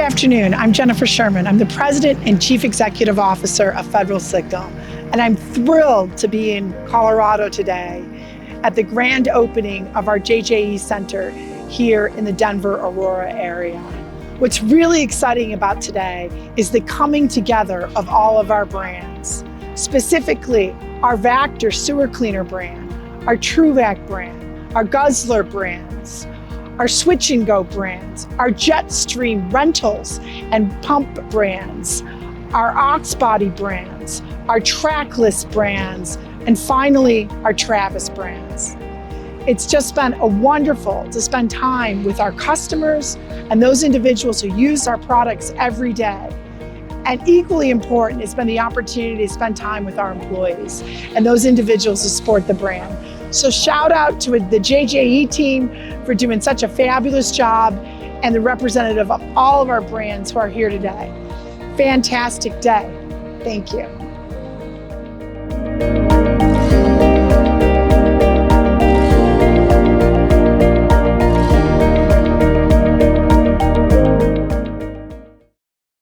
afternoon. I'm Jennifer Sherman. I'm the President and Chief Executive Officer of Federal Signal, and I'm thrilled to be in Colorado today at the grand opening of our JJE Center here in the Denver, Aurora area. What's really exciting about today is the coming together of all of our brands, specifically our Vactor sewer cleaner brand, our TruVac brand, our Guzzler brands, our Switch and Go brands, our Jetstream rentals and pump brands, our Oxbody brands, our Trackless brands, and finally, our Travis brands. It's just been wonderful to spend time with our customers and those individuals who use our products every day. And equally important has been the opportunity to spend time with our employees and those individuals who support the brand. So shout out to the JJE team for doing such a fabulous job and the representative of all of our brands who are here today. Fantastic day. Thank you.